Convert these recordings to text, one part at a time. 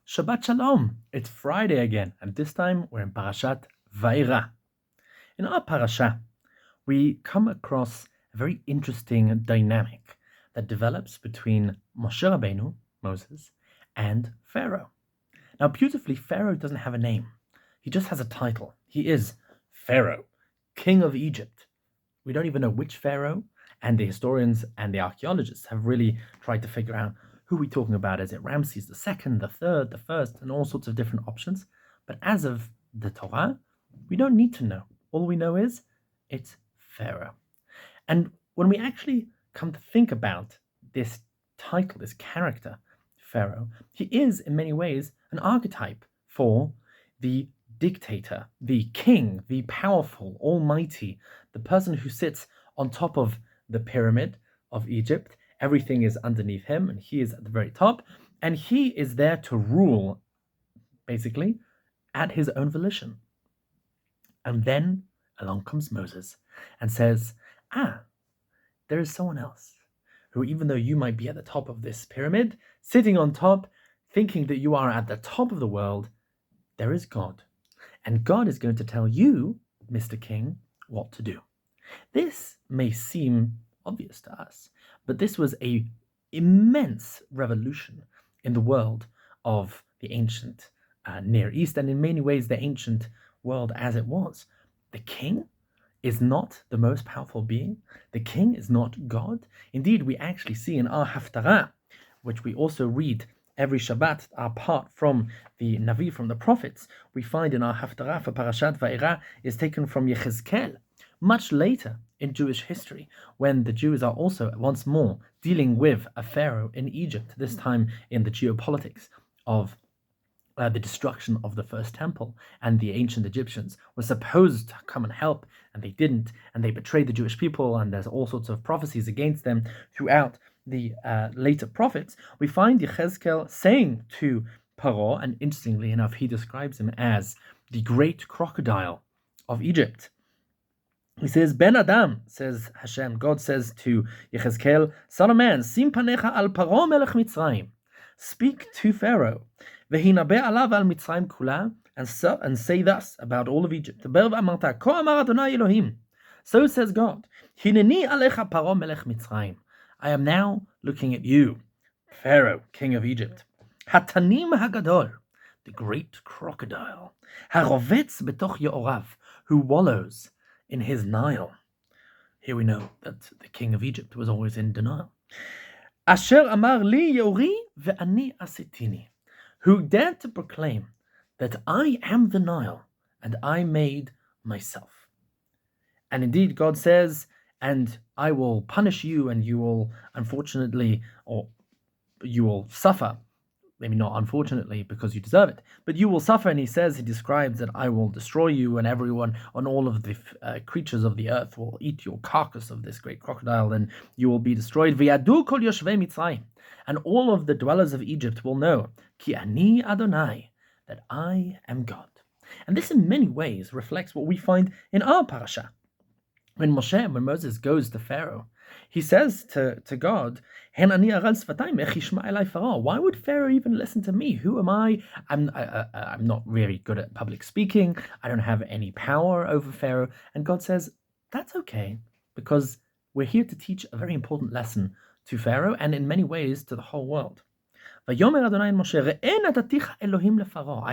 Shabbat Shalom. It's Friday again, and this time we're in Parashat Yayera. In our parasha, we come across a very interesting dynamic that develops between Moshe Rabbeinu, Moses, and Pharaoh. Now, beautifully, Pharaoh doesn't have a name. He just has a title. He is Pharaoh, King of Egypt. We don't even know which Pharaoh, and the historians and the archaeologists have really tried to figure out who we're talking about. Is it Ramses II, the third, the first, and all sorts of different options. But as of the Torah, we don't need to know. All we know is it's Pharaoh. And when we actually come to think about this title, this character, Pharaoh, he is in many ways an archetype for the dictator, the king, the powerful, almighty, the person who sits on top of the pyramid of Egypt. Everything is underneath him, and he is at the very top, and he is there to rule, basically, at his own volition. And then along comes Moses and says, there is someone else who, even though you might be at the top of this pyramid, sitting on top, thinking that you are at the top of the world, there is God. And God is going to tell you, Mr. King, what to do. This may seem obvious to us, but this was an immense revolution in the world of the ancient Near East, and in many ways the ancient world as it was. The king is not the most powerful being. The king is not God. Indeed, we actually see in our Haftarah, which we also read every Shabbat, apart from the Navi, from the prophets, we find in our Haftarah for Parashat Yayera is taken from Yechezkel, much later in Jewish history, when the Jews are also once more dealing with a pharaoh in Egypt, this time in the geopolitics of the destruction of the first temple, and the ancient Egyptians were supposed to come and help, and they didn't, and they betrayed the Jewish people, and there's all sorts of prophecies against them throughout the later prophets. We find Yechezkel saying to Paro, and interestingly enough, he describes him as the great crocodile of Egypt. He says, Ben Adam, says Hashem, God says to Yechezkel, son of man, sim panecha al Paro melech Mitzrayim, speak to Pharaoh, v'hinabe alav al Mitzrayim kula, and say thus about all of Egypt. So says God, Hineni alecha Paro melech Mitzrayim, I am now looking at you, Pharaoh, king of Egypt. Hatanim hagadol, the great crocodile. Harovetz betoch yorav, who wallows in his Nile. Here we know that the king of Egypt was always in denial. Asher amar li yori ve'ani asitini, who dared to proclaim that I am the Nile and I made myself. And indeed, God says, and I will punish you, and you will, unfortunately, or you will suffer, maybe not unfortunately because you deserve it, but you will suffer. And he describes that I will destroy you, and everyone, and all of the creatures of the earth will eat your carcass of this great crocodile, and you will be destroyed. V'yadu kol yoshvei Mitzrayim, and all of the dwellers of Egypt will know, ki ani Adonai, that I am God. And this in many ways reflects what we find in our parasha. When Moses goes to Pharaoh, he says to God, why would Pharaoh even listen to me? Who am I? I'm not really good at public speaking. I don't have any power over Pharaoh. And God says, that's okay, because we're here to teach a very important lesson to Pharaoh, and in many ways to the whole world. I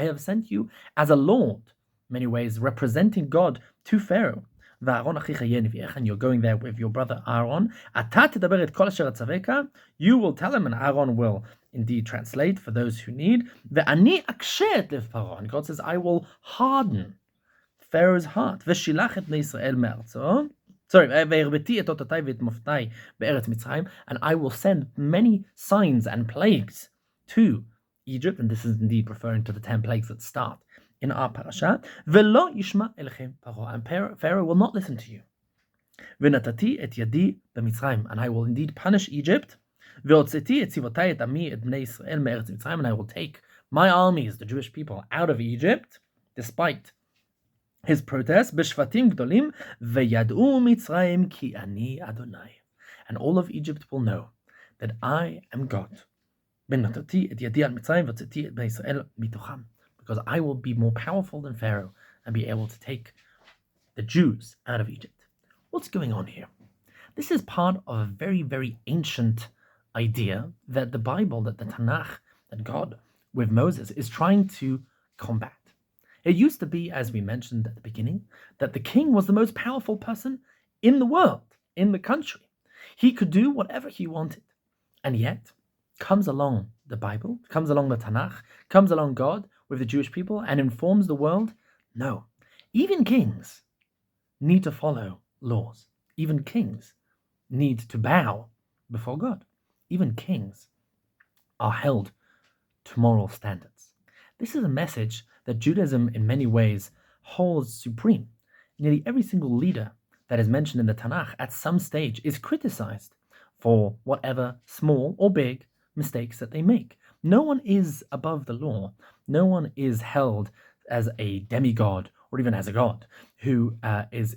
have sent you as a Lord, in many ways representing God to Pharaoh. And you're going there with your brother Aaron. You will tell him, and Aaron will indeed translate for those who need. And God says, I will harden Pharaoh's heart. And I will send many signs and plagues to Egypt, and this is indeed referring to the 10 plagues that start in our parasha. And Pharaoh will not listen to you. And I will indeed punish Egypt. And I will take my armies, the Jewish people, out of Egypt, despite his protest. And all of Egypt will know that I am God. because I will be more powerful than Pharaoh and be able to take the Jews out of Egypt. What's going on here? This is part of a very, very ancient idea that the Bible, that the Tanakh, that God with Moses is trying to combat. It used to be, as we mentioned at the beginning, that the king was the most powerful person in the world, in the country. He could do whatever he wanted. And yet, comes along the Bible, comes along the Tanakh, comes along God with the Jewish people and informs the world, no, even kings need to follow laws. Even kings need to bow before God. Even kings are held to moral standards. This is a message that Judaism, in many ways, holds supreme. Nearly every single leader that is mentioned in the Tanakh at some stage is criticized for whatever small or big mistakes that they make. No one is above the law. No one is held as a demigod or even as a god who is,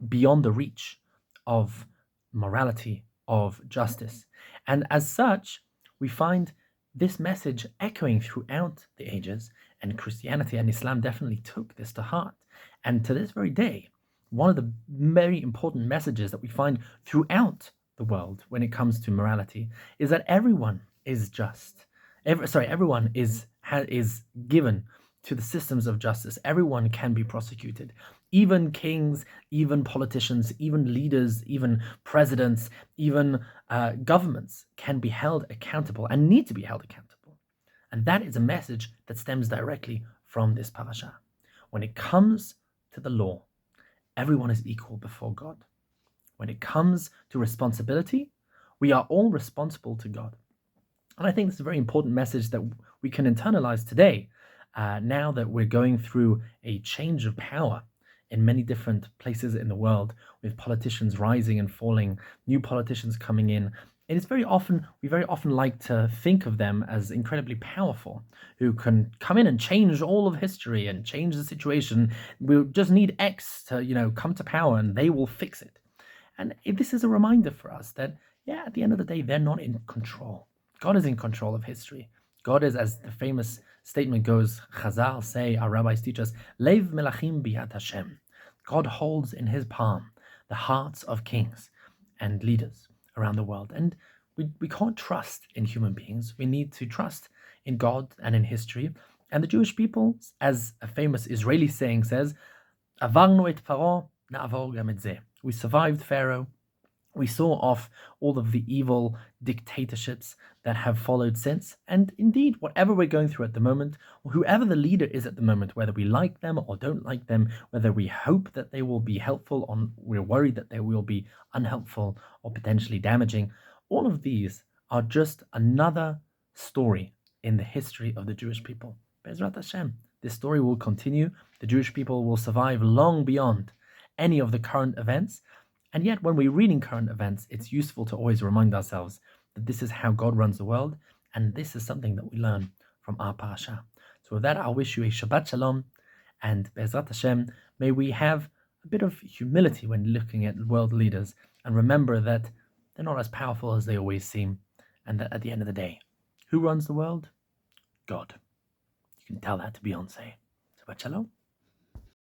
beyond the reach of morality, of justice. And as such, we find this message echoing throughout the ages, and Christianity and Islam definitely took this to heart. And to this very day, one of the very important messages that we find throughout the world when it comes to morality is that everyone is just. Everyone is given to the systems of justice. Everyone can be prosecuted. Even kings, even politicians, even leaders, even presidents, even governments can be held accountable and need to be held accountable. And that is a message that stems directly from this parasha. When it comes to the law, everyone is equal before God. When it comes to responsibility, we are all responsible to God. And I think this is a very important message that we can internalize today, now that we're going through a change of power in many different places in the world, with politicians rising and falling, new politicians coming in. It is we very often like to think of them as incredibly powerful, who can come in and change all of history and change the situation. We'll just need X to, come to power and they will fix it. And this is a reminder for us that, at the end of the day, they're not in control. God is in control of history. God is, as the famous statement goes, Chazal say, our rabbis teach us, Lev melachim biyad Hashem. God holds in his palm the hearts of kings and leaders around the world. And we can't trust in human beings. We need to trust in God and in history. And the Jewish people, as a famous Israeli saying says, Avarnu et Paro, na'avor gam et zeh. We survived Pharaoh. We saw off all of the evil dictatorships that have followed since. And indeed, whatever we're going through at the moment, or whoever the leader is at the moment, whether we like them or don't like them, whether we hope that they will be helpful or we're worried that they will be unhelpful or potentially damaging, all of these are just another story in the history of the Jewish people. Be'ezrat Hashem, this story will continue. The Jewish people will survive long beyond any of the current events. And yet, when we're reading current events, it's useful to always remind ourselves that this is how God runs the world, and this is something that we learn from our parasha. So with that, I wish you a Shabbat Shalom, and Be'ezrat Hashem, may we have a bit of humility when looking at world leaders, and remember that they're not as powerful as they always seem, and that at the end of the day, who runs the world? God. You can tell that to Beyonce. Shabbat Shalom.